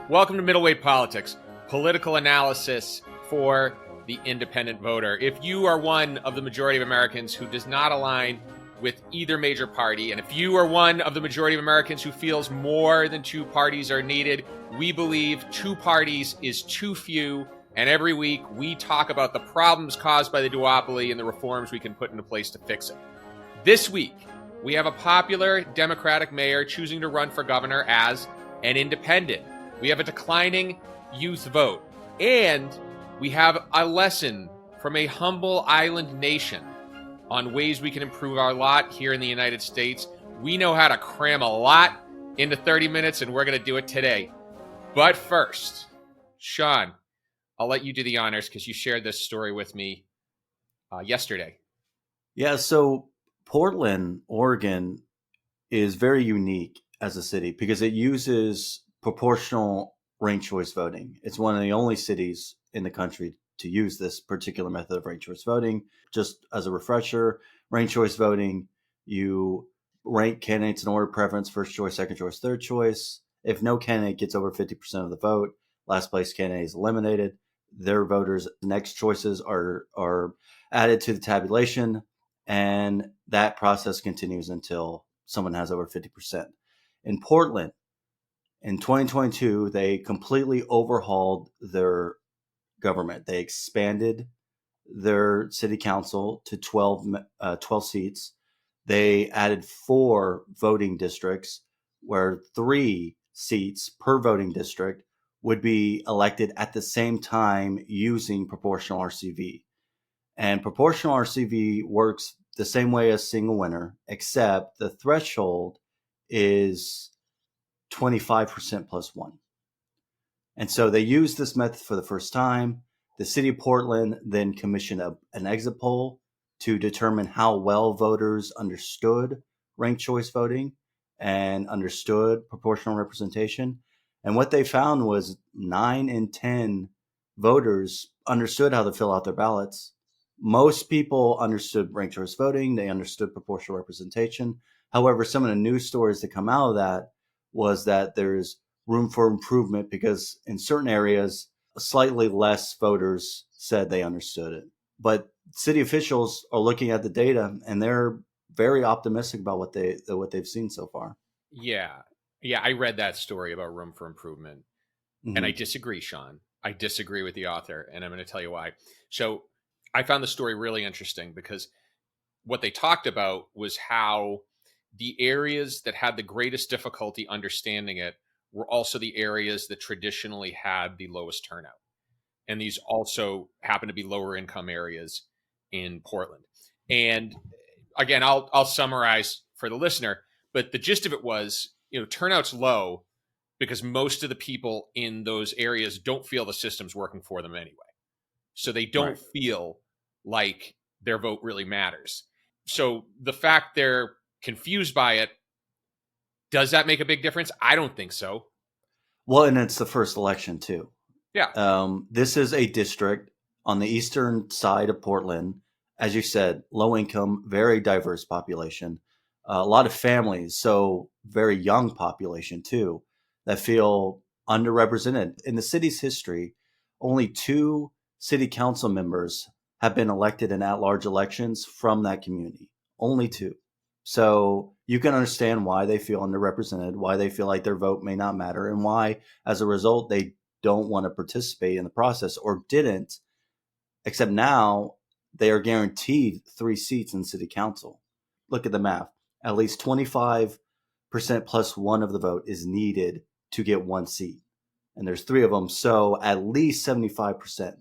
Welcome to Middleweight Politics, political analysis for the independent voter. If you are one of the majority of Americans who does not align with either major party, and if you are one of the majority of Americans who feels more than two parties are needed, we believe two parties is too few, and every week we talk about the problems caused by the duopoly and the reforms we can put into place to fix it. This week, we have a popular Democratic mayor choosing to run for governor as an independent. We have a declining youth vote, and we have a lesson from a humble island nation on ways we can improve our lot here in the United States. We know how to cram a lot into 30 minutes, and we're going to do it today. But first, Shawn, I'll let you do the honors because you shared this story with me yesterday. Yeah, so Portland, Oregon is very unique as a city because it uses proportional ranked choice voting. It's one of the only cities in the country to use this particular method of ranked choice voting. Just as a refresher, ranked choice voting, you rank candidates in order of preference, first choice, second choice, third choice. If no candidate gets over 50% of the vote, last place candidate is eliminated. Their voters' next choices are added to the tabulation, and that process continues until someone has over 50%. In Portland, in 2022, they completely overhauled their government. They expanded their city council to 12 seats. They added 4 voting districts where 3 seats per voting district would be elected at the same time using proportional RCV. And proportional RCV works the same way as single winner, except the threshold is 25% plus 1. And so they used this method for the first time. The city of Portland then commissioned an exit poll to determine how well voters understood ranked choice voting and understood proportional representation. And what they found was 9 in 10 voters understood how to fill out their ballots. Most people understood ranked choice voting. They understood proportional representation. However, some of the news stories that come out of that was that there's room for improvement because in certain areas, slightly less voters said they understood it. But city officials are looking at the data and they're very optimistic about what they've seen so far. Yeah, I read that story about room for improvement, Mm-hmm. and I disagree, Shawn. I disagree with the author, and I'm going to tell you why. So I found the story really interesting because what they talked about was how the areas that had the greatest difficulty understanding it were also the areas that traditionally had the lowest turnout. And these also happen to be lower income areas in Portland. And again, I'll summarize for the listener, but the gist of it was, turnout's low because most of the people in those areas don't feel the system's working for them anyway. So they don't feel like their vote really matters. So the fact they're confused by it, does that make a big difference? I don't think so. Well, and it's the first election too. Yeah. This is a district on the eastern side of Portland. As you said, low income, very diverse population, a lot of families, so very young population too, that feel underrepresented. In the city's history, only 2 city council members have been elected in at-large elections from that community. Only 2. So you can understand why they feel underrepresented, why they feel like their vote may not matter, and why, as a result, they don't want to participate in the process or didn't, except now they are guaranteed 3 seats in city council. Look at the math. At least 25% plus 1 of the vote is needed to get 1 seat. And there's 3 of them. So at least 75%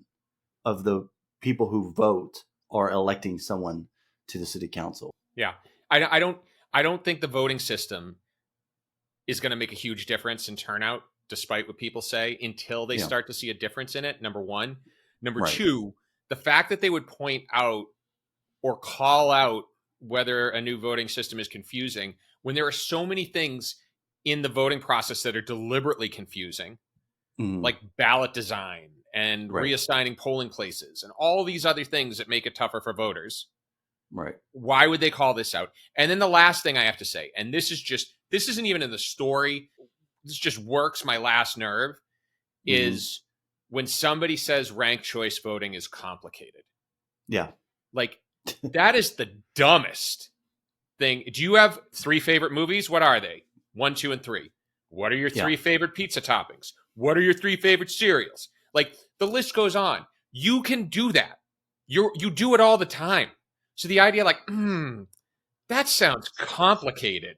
of the people who vote are electing someone to the city council. Yeah. I don't think the voting system is going to make a huge difference in turnout, despite what people say, until they start to see a difference in it, number one. Number two, the fact that they would point out or call out whether a new voting system is confusing when there are so many things in the voting process that are deliberately confusing, like ballot design and reassigning polling places and all these other things that make it tougher for voters. Right. Why would they call this out? And then the last thing I have to say, and this isn't even in the story, this just works my last nerve, is when somebody says ranked choice voting is complicated. Yeah. Like, that is the dumbest thing. Do you have 3 favorite movies? What are they? 1, 2, and 3. What are your 3 favorite pizza toppings? What are your 3 favorite cereals? Like, the list goes on. You can do that. You do it all the time. So the idea, like, that sounds complicated.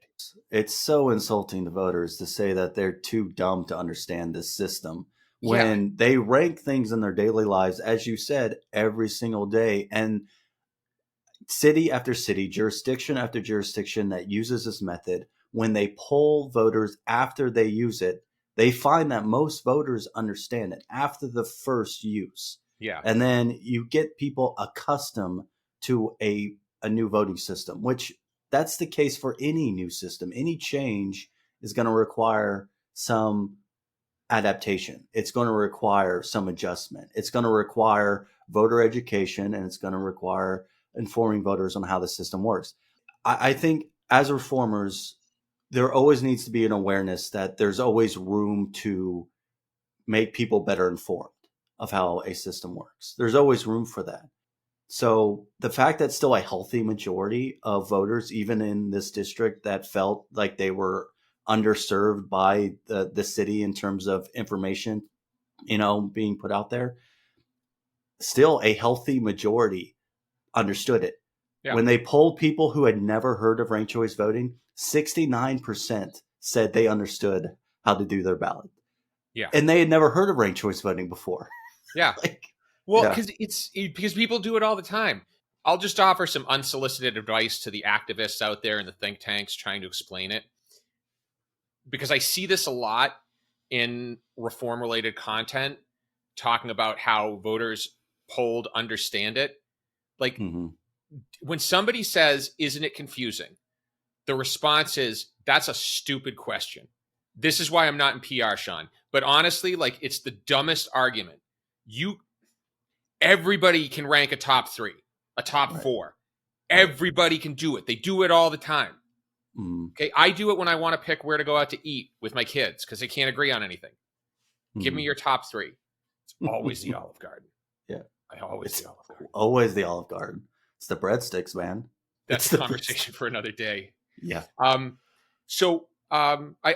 It's so insulting to voters to say that they're too dumb to understand this system when they rank things in their daily lives, as you said, every single day. And city after city, jurisdiction after jurisdiction that uses this method, when they poll voters after they use it, they find that most voters understand it after the first use. Yeah. And then you get people accustomed to a new voting system, which that's the case for any new system. Any change is going to require some adaptation. It's going to require some adjustment. It's going to require voter education, and it's going to require informing voters on how the system works. I think as reformers, there always needs to be an awareness that there's always room to make people better informed of how a system works. There's always room for that. So the fact that still a healthy majority of voters, even in this district, that felt like they were underserved by the city in terms of information, being put out there, still a healthy majority understood it. Yeah. When they polled people who had never heard of ranked choice voting, 69% said they understood how to do their ballot. Yeah. And they had never heard of ranked choice voting before. Yeah. Because people do it all the time. I'll just offer some unsolicited advice to the activists out there in the think tanks trying to explain it. Because I see this a lot in reform-related content, talking about how voters polled understand it. Like, when somebody says, "Isn't it confusing?" the response is, "That's a stupid question. This is why I'm not in PR, Shawn." But honestly, like, it's the dumbest argument. Everybody can rank a top 3, a top 4. Everybody can do it. They do it all the time. Okay, I do it when I want to pick where to go out to eat with my kids because they can't agree on anything. Give me your top 3. It's always the Olive Garden. Yeah, always the Olive Garden. Always the Olive Garden. It's the breadsticks, man. That's a conversation for another day. Yeah. I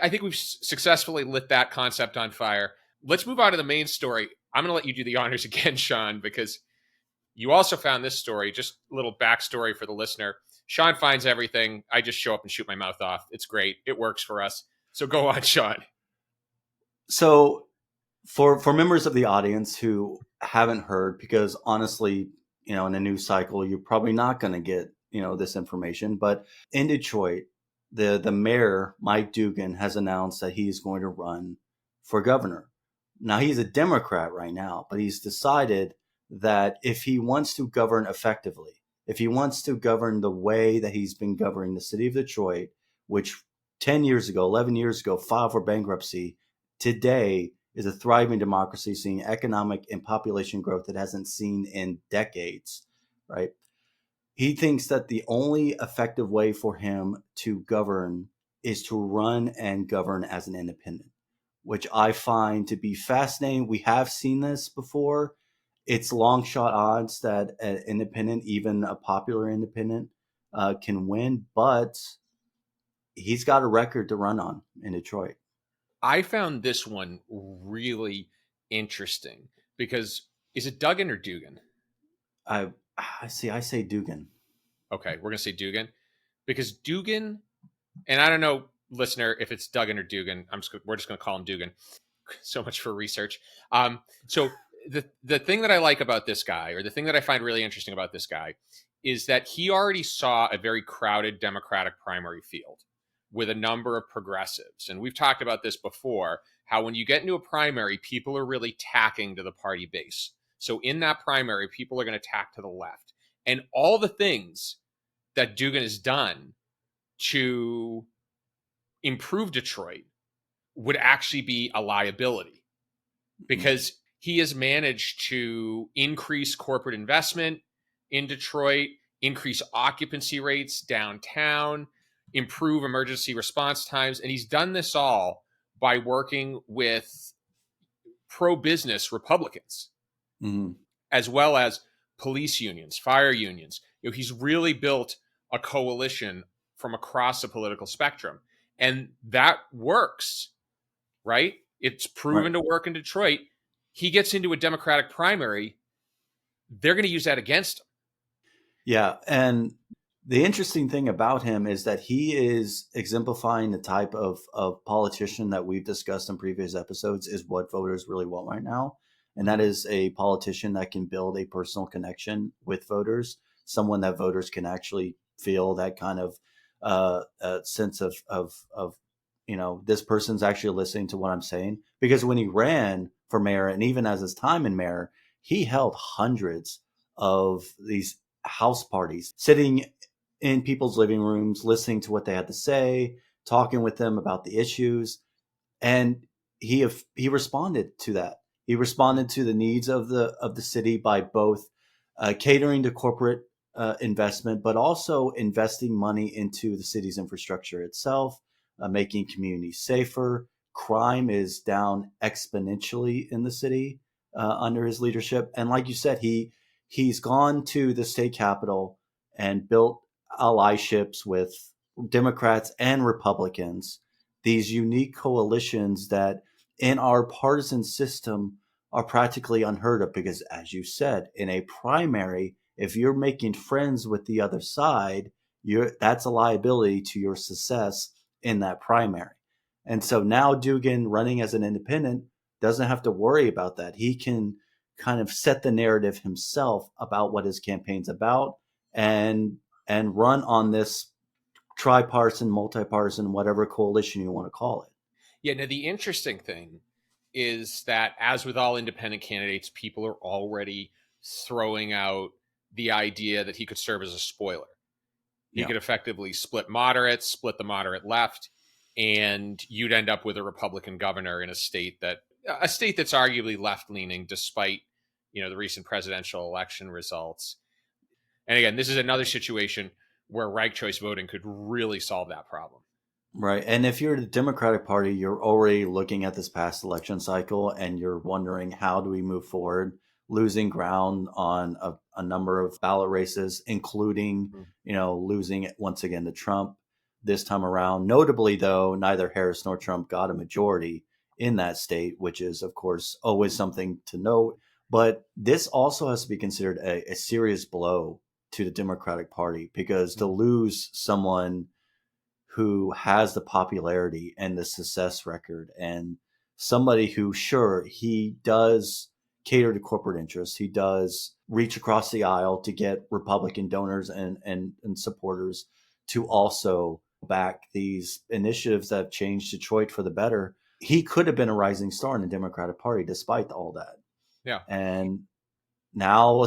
think we've successfully lit that concept on fire. Let's move on to the main story. I'm going to let you do the honors again, Shawn, because you also found this story. Just a little backstory for the listener. Shawn finds everything. I just show up and shoot my mouth off. It's great. It works for us. So go on, Shawn. So for members of the audience who haven't heard, because honestly, in a news cycle, you're probably not going to get, this information. But in Detroit, the mayor, Mike Duggan, has announced that he is going to run for governor. Now, he's a Democrat right now, but he's decided that if he wants to govern effectively, if he wants to govern the way that he's been governing the city of Detroit, which 10 years ago, 11 years ago, filed for bankruptcy, today is a thriving democracy seeing economic and population growth it hasn't seen in decades, right? He thinks that the only effective way for him to govern is to run and govern as an independent, which I find to be fascinating. We have seen this before. It's long shot odds that an independent, even a popular independent, can win, but he's got a record to run on in Detroit. I found this one really interesting because is it Duggan or Duggan? I say Duggan. Okay, we're going to say Duggan because Duggan, and I don't know, listener, if it's Duggan or Duggan. We're just going to call him Duggan. So much for research. So the thing that I like about this guy, or the thing that I find really interesting about this guy, is that he already saw a very crowded Democratic primary field with a number of progressives. And we've talked about this before, how when you get into a primary, people are really tacking to the party base. So in that primary, people are going to tack to the left. And all the things that Duggan has done to improve Detroit would actually be a liability because he has managed to increase corporate investment in Detroit, increase occupancy rates downtown, improve emergency response times. And he's done this all by working with pro-business Republicans, Hmm. as well as police unions, fire unions. He's really built a coalition from across the political spectrum. And that works, right? It's Right. proven to work in Detroit. He gets into a Democratic primary, they're going to use that against him. Yeah. And the interesting thing about him is that he is exemplifying the type of politician that we've discussed in previous episodes is what voters really want right now. And that is a politician that can build a personal connection with voters, someone that voters can actually feel that kind of sense of, this person's actually listening to what I'm saying. Because when he ran for mayor and even as his time in mayor, he held hundreds of these house parties, sitting in people's living rooms, listening to what they had to say, talking with them about the issues, and he responded to that. He responded to the needs of the city by both catering to corporate investment, but also investing money into the city's infrastructure itself, making communities safer. Crime is down exponentially in the city under his leadership, and like you said, he's gone to the state capitol and built allyships with Democrats and Republicans, these unique coalitions that in our partisan system are practically unheard of because, as you said, in a primary, if you're making friends with the other side, that's a liability to your success in that primary. And so now Duggan running as an independent doesn't have to worry about that. He can kind of set the narrative himself about what his campaign's about and run on this tripartisan, multipartisan, whatever coalition you want to call it. Yeah, now the interesting thing is that, as with all independent candidates, people are already throwing out the idea that he could serve as a spoiler. He Yeah. could effectively split moderates, split the moderate left, and you'd end up with a Republican governor in a state that's arguably left leaning, despite the recent presidential election results. And again, this is another situation where ranked choice voting could really solve that problem. Right. And if you're the Democratic Party, you're already looking at this past election cycle and you're wondering, how do we move forward? Losing ground on a number of ballot races, including, losing it once again to Trump this time around. Notably, though, neither Harris nor Trump got a majority in that state, which is, of course, always something to note. But this also has to be considered a serious blow to the Democratic Party, because to lose someone who has the popularity and the success record, and somebody who, sure, he does cater to corporate interests. He does reach across the aisle to get Republican donors and supporters to also back these initiatives that have changed Detroit for the better. He could have been a rising star in the Democratic Party despite all that. Yeah. And now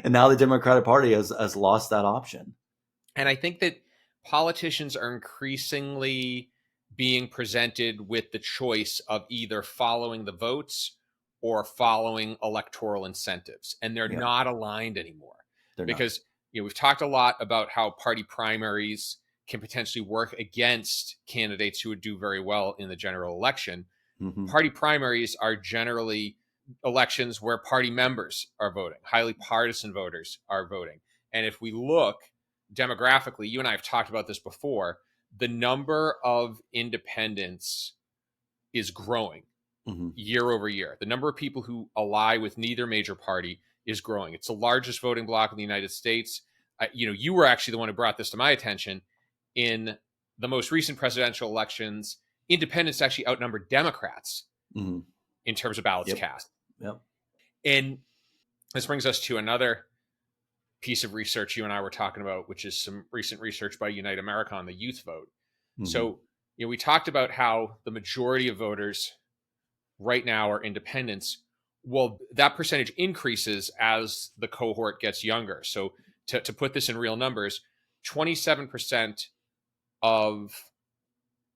the Democratic Party has lost that option. And I think that politicians are increasingly being presented with the choice of either following the votes or following electoral incentives. And they're Yeah. not aligned anymore. They're Because we've talked a lot about how party primaries can potentially work against candidates who would do very well in the general election. Mm-hmm. Party primaries are generally elections where party members are voting, highly partisan voters are voting. And if we look demographically, you and I have talked about this before, the number of independents is growing year over year. The number of people who ally with neither major party is growing. It's the largest voting bloc in the United States. You were actually the one who brought this to my attention. In the most recent presidential elections, independents actually outnumbered Democrats in terms of ballots cast. Yep. And this brings us to another piece of research you and I were talking about, which is some recent research by Unite America on the youth vote. So, we talked about how the majority of voters right now are independents. Well, that percentage increases as the cohort gets younger. So to put this in real numbers, 27% of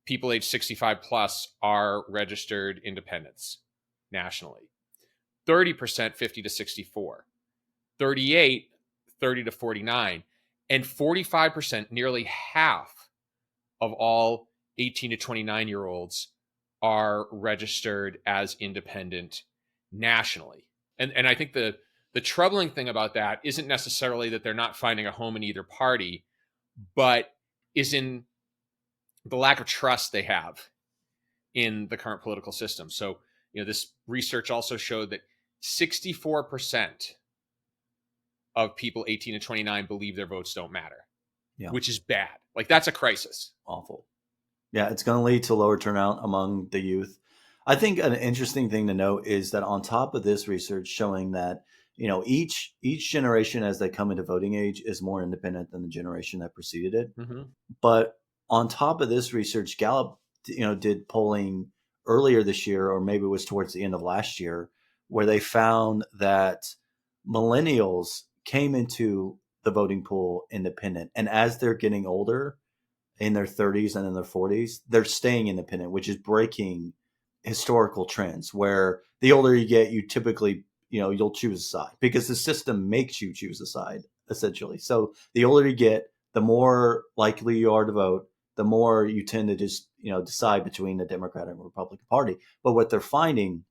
people age 65 plus are registered independents nationally. 30% 50 to 64. 38 30 to 49, and 45%, nearly half of all 18 to 29-year-olds are registered as independent nationally. And I think the troubling thing about that isn't necessarily that they're not finding a home in either party, but is in the lack of trust they have in the current political system. So, this research also showed that 64% of people 18 to 29 believe their votes don't matter, Yeah. which is bad. Like, that's a crisis. Awful. Yeah, it's going to lead to lower turnout among the youth. I think an interesting thing to note is that on top of this research showing that each generation as they come into voting age is more independent than the generation that preceded it. Mm-hmm. But on top of this research, Gallup did polling earlier this year, or maybe it was towards the end of last year, where they found that millennials came into the voting pool independent, and as they're getting older, in their 30s and in their 40s, they're staying independent, which is breaking historical trends where the older you get, you typically, you'll choose a side because the system makes you choose a side, essentially. So the older you get, the more likely you are to vote, the more you tend to just, decide between the Democratic and Republican Party. But what they're finding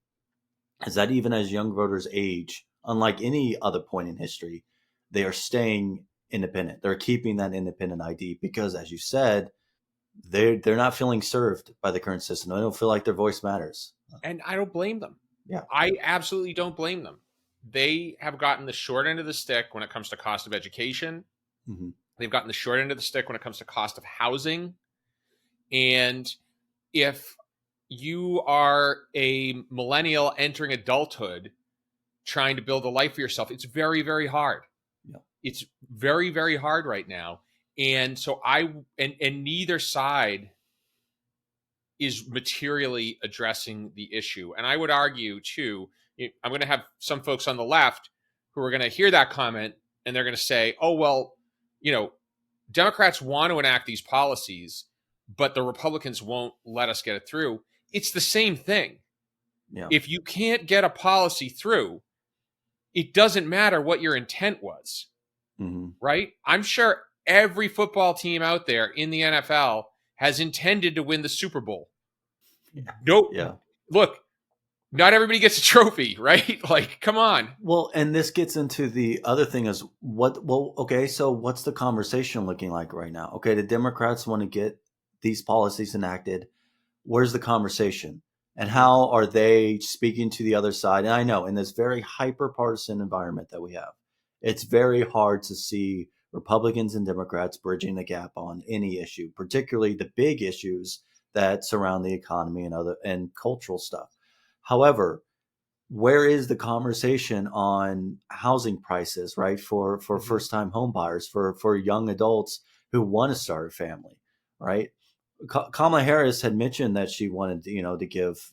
is that even as young voters age, unlike any other point in history, they are staying independent. They're keeping that independent ID because, as you said, they're not feeling served by the current system. They don't feel like their voice matters. And I don't blame them. Yeah. I absolutely don't blame them. They have gotten the short end of the stick when it comes to cost of education. Mm-hmm. They've gotten the short end of the stick when it comes to cost of housing. And if you are a millennial entering adulthood trying to build a life for yourself, it's very, very hard. Yeah. It's very, very hard right now. And so and neither side is materially addressing the issue. And I would argue too, I'm going to have some folks on the left who are going to hear that comment and they're going to say, oh, well, Democrats want to enact these policies, but the Republicans won't let us get it through. It's the same thing. Yeah. If you can't get a policy through, it doesn't matter what your intent was, Mm-hmm. right? I'm sure every football team out there in the NFL has intended to win the Super Bowl. Nope. Yeah. Look, not everybody gets a trophy, right? Like, come on. Well, and this gets into the other thing is okay, so what's the conversation looking like right now? Okay, the Democrats want to get these policies enacted. Where's the conversation? And how are they speaking to the other side? And I know in this very hyper partisan environment that we have, it's very hard to see Republicans and Democrats bridging the gap on any issue, particularly the big issues that surround the economy and cultural stuff. However, where is the conversation on housing prices, right? For first time home buyers, for young adults who want to start a family, right? Kamala Harris had mentioned that she wanted, to give,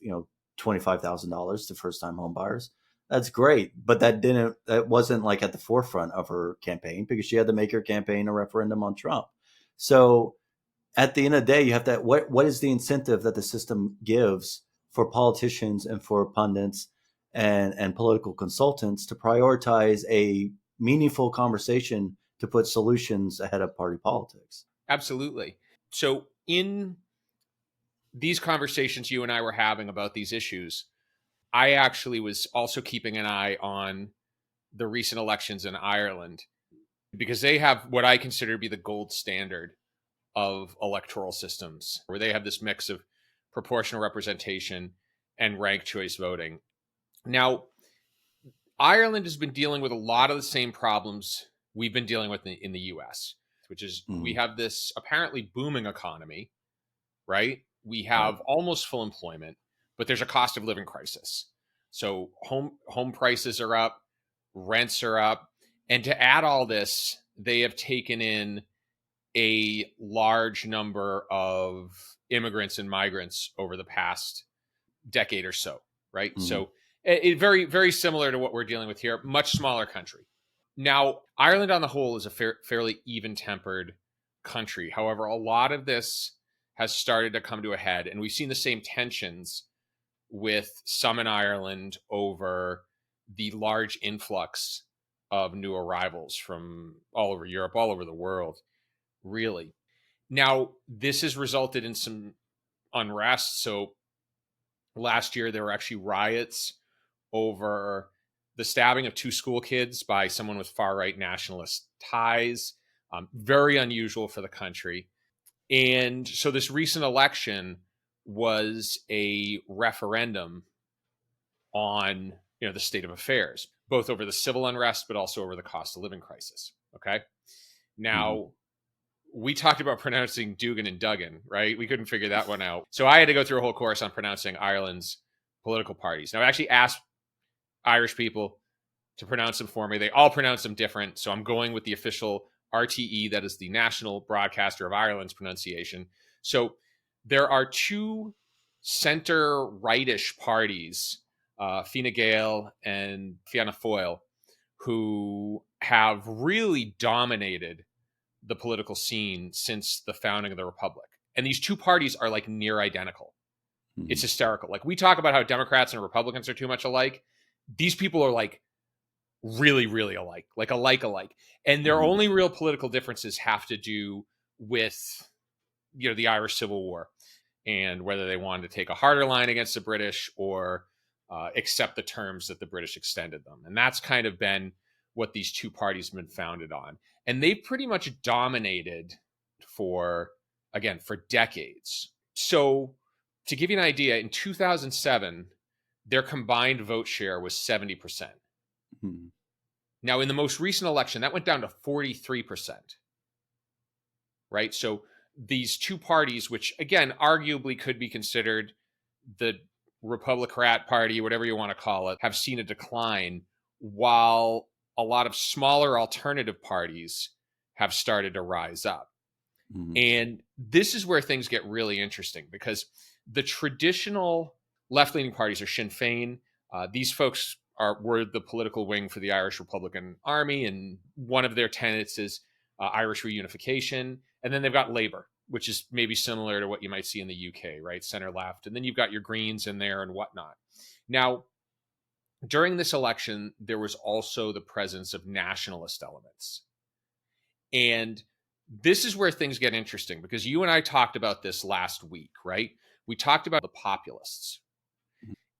$25,000 to first time home buyers. That's great, but that wasn't like at the forefront of her campaign because she had to make her campaign a referendum on Trump. So at the end of the day, you have to, what is the incentive that the system gives for politicians and for pundits and political consultants to prioritize a meaningful conversation to put solutions ahead of party politics? Absolutely. So in these conversations you and I were having about these issues, I actually was also keeping an eye on the recent elections in Ireland because they have what I consider to be the gold standard of electoral systems, where they have this mix of proportional representation and ranked choice voting. Now, Ireland has been dealing with a lot of the same problems we've been dealing with in the US, which is we have this apparently booming economy, right? We have almost full employment, but there's a cost of living crisis. So home prices are up, rents are up, and to add all this, they have taken in a large number of immigrants and migrants over the past decade or so, right? Mm-hmm. So it very, very similar to what we're dealing with here, much smaller country. Now, Ireland on the whole is a fairly even-tempered country. However, a lot of this has started to come to a head, and we've seen the same tensions with some in Ireland over the large influx of new arrivals from all over Europe, all over the world, really. Now, this has resulted in some unrest. So last year, there were actually riots over the stabbing of 2 school kids by someone with far-right nationalist ties. Very unusual for the country. And so this recent election was a referendum on the state of affairs, both over the civil unrest, but also over the cost of living crisis. Okay. Now, we talked about pronouncing Duggan and Duggan, right? We couldn't figure that one out. So I had to go through a whole course on pronouncing Ireland's political parties. Now, I actually asked Irish people to pronounce them for me. They all pronounce them different. So I'm going with the official RTE, that is the National Broadcaster of Ireland's pronunciation. So there are 2 center-rightish parties, Fine Gael and Fianna Fáil, who have really dominated the political scene since the founding of the Republic. And these 2 parties are like near identical. It's hysterical. Like, we talk about how Democrats and Republicans are too much alike. These people are like really, really alike, like alike. And their only real political differences have to do with, the Irish Civil War and whether they wanted to take a harder line against the British or accept the terms that the British extended them. And that's kind of been what these 2 parties have been founded on. And they've pretty much dominated for decades. So to give you an idea, in 2007, their combined vote share was 70%. Mm-hmm. Now, in the most recent election, that went down to 43%. Right? So these 2 parties, which, again, arguably could be considered the Republican Party, whatever you want to call it, have seen a decline, while a lot of smaller alternative parties have started to rise up. And this is where things get really interesting, because the traditional left-leaning parties are Sinn Féin. These folks were the political wing for the Irish Republican Army, and one of their tenets is Irish reunification. And then they've got Labour, which is maybe similar to what you might see in the UK, right? Center-left. And then you've got your Greens in there and whatnot. Now, during this election, there was also the presence of nationalist elements. And this is where things get interesting, because you and I talked about this last week, right? We talked about the populists.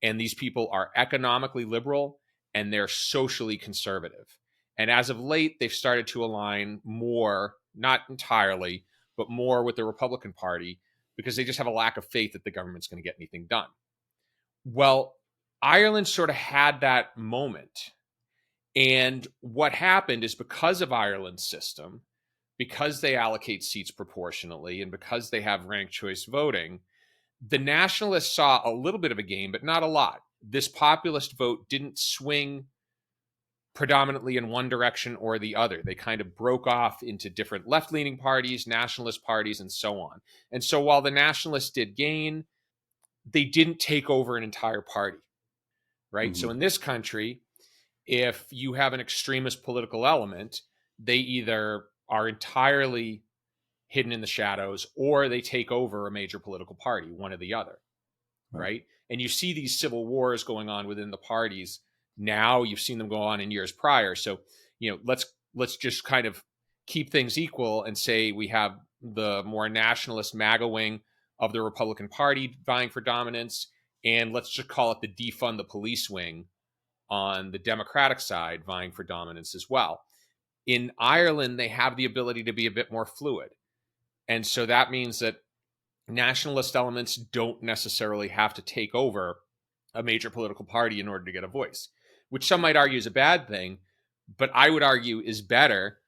And these people are economically liberal and they're socially conservative. And as of late, they've started to align more, not entirely, but more with the Republican Party, because they just have a lack of faith that the government's going to get anything done. Well, Ireland sort of had that moment. And what happened is, because of Ireland's system, because they allocate seats proportionately, and because they have ranked choice voting, the nationalists saw a little bit of a gain, but not a lot. This populist vote didn't swing predominantly in one direction or the other. They kind of broke off into different left-leaning parties, nationalist parties, and so on. And so while the nationalists did gain, they didn't take over an entire party, right? So in this country, if you have an extremist political element, they either are entirely hidden in the shadows, or they take over a major political party, one or the other, right? And you see these civil wars going on within the parties now. You've seen them go on in years prior. So, let's just kind of keep things equal and say we have the more nationalist MAGA wing of the Republican Party vying for dominance, and let's just call it the defund the police wing on the Democratic side vying for dominance as well. In Ireland, they have the ability to be a bit more fluid. And so that means that nationalist elements don't necessarily have to take over a major political party in order to get a voice, which some might argue is a bad thing, but I would argue is better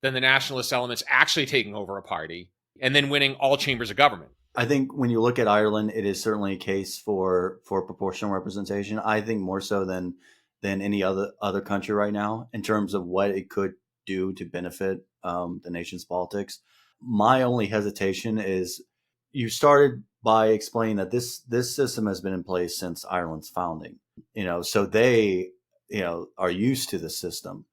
than the nationalist elements actually taking over a party and then winning all chambers of government. I think when you look at Ireland, it is certainly a case for proportional representation. I think more so than any other country right now, in terms of what it could do to benefit the nation's politics. My only hesitation is, you started by explaining that this system has been in place since Ireland's founding. So they are used to the system.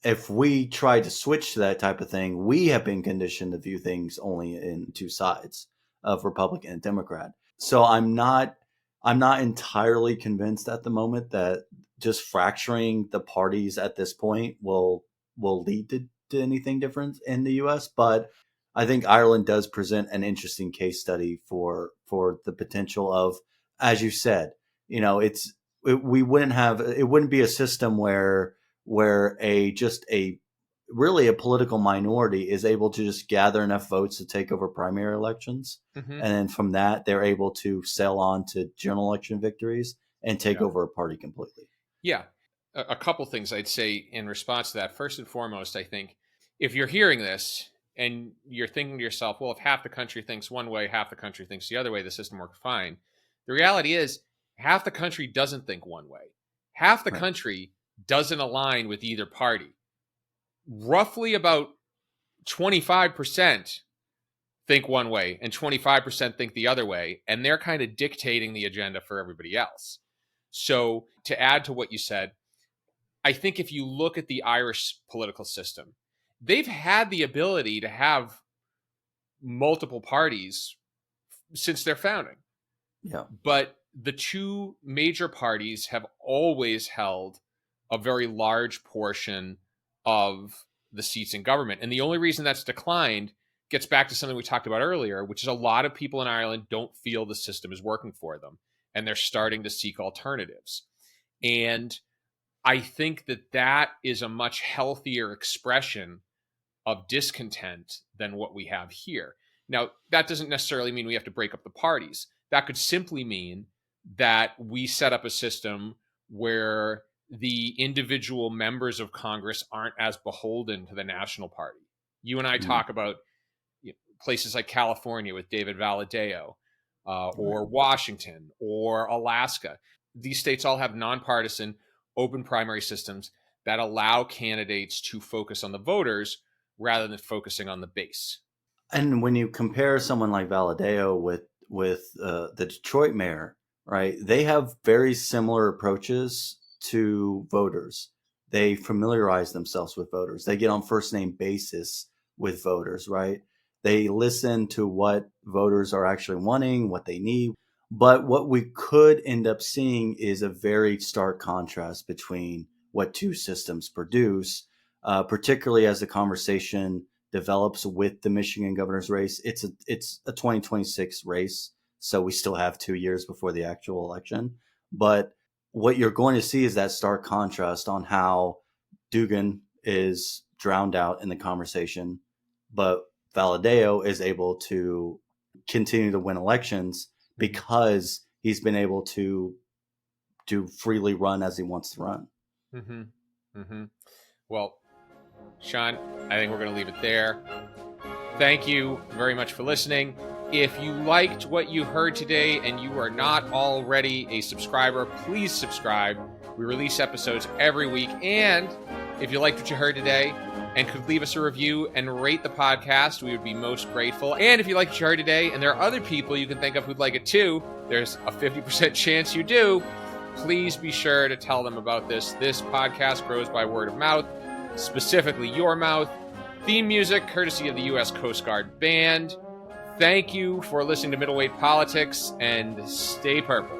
If we try to switch to that type of thing, we have been conditioned to view things only in 2 sides, of Republican and Democrat. So I'm not entirely convinced at the moment that just fracturing the parties at this point will lead to anything different in the U.S. But I think Ireland does present an interesting case study for the potential of, as you said, it's we wouldn't have, it wouldn't be a system where really a political minority is able to just gather enough votes to take over primary elections. Mm-hmm. And then from that, they're able to sail on to general election victories and take over a party completely. Yeah. A couple things I'd say in response to that. First and foremost, I think if you're hearing this and you're thinking to yourself, well, if half the country thinks one way, half the country thinks the other way, the system works fine. The reality is half the country doesn't think one way. Half the country doesn't align with either party. Roughly about 25% think one way and 25% think the other way, and they're kind of dictating the agenda for everybody else. So to add to what you said, I think if you look at the Irish political system, they've had the ability to have multiple parties since their founding. Yeah. But the two major parties have always held a very large portion of the seats in government. And the only reason that's declined gets back to something we talked about earlier, which is a lot of people in Ireland don't feel the system is working for them, and they're starting to seek alternatives. And I think that is a much healthier expression of discontent than what we have here. Now, that doesn't necessarily mean we have to break up the parties. That could simply mean that we set up a system where the individual members of Congress aren't as beholden to the national party. You and I talk about places like California with David Valadao, or Washington, or Alaska. These states all have nonpartisan, open primary systems that allow candidates to focus on the voters rather than focusing on the base. And when you compare someone like Valadao with the Detroit mayor, right, they have very similar approaches to voters. They familiarize themselves with voters. They get on first name basis with voters, right? They listen to what voters are actually wanting, what they need. But what we could end up seeing is a very stark contrast between what two systems produce, particularly as the conversation develops with the Michigan governor's race. It's a 2026 race, so we still have 2 years before the actual election. But what you're going to see is that stark contrast on how Duggan is drowned out in the conversation, but Valadao is able to continue to win elections because he's been able to freely run as he wants to run. Mm-hmm. Mm-hmm. Well, Shawn, I think we're going to leave it there. Thank you very much for listening. If you liked what you heard today and you are not already a subscriber, please subscribe. We release episodes every week. And if you liked what you heard today and could leave us a review and rate the podcast, we would be most grateful. And if you liked what you heard today and there are other people you can think of who'd like it too, there's a 50% chance you do. Please be sure to tell them about this. This podcast grows by word of mouth, specifically your mouth. Theme music, courtesy of the U.S. Coast Guard Band. Thank you for listening to Middleweight Politics, and stay purple.